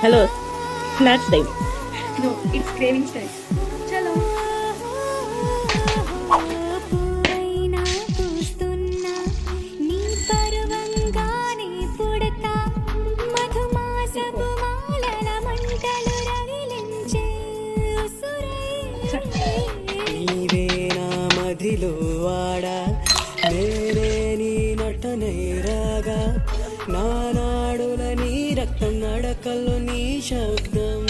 Hello snacks time. No, it's cravings time. చలో. పూవైనా పూస్తున్నా నీ పరువంగానే పుడతా మధుమాసపు మాలల మంటలు రగిలించే నీవే నా మదిలో వాడా నేనే నీ నటనై రాగా నా నాడుల నీ రక్తం నడకల్లో నీ శబ్దం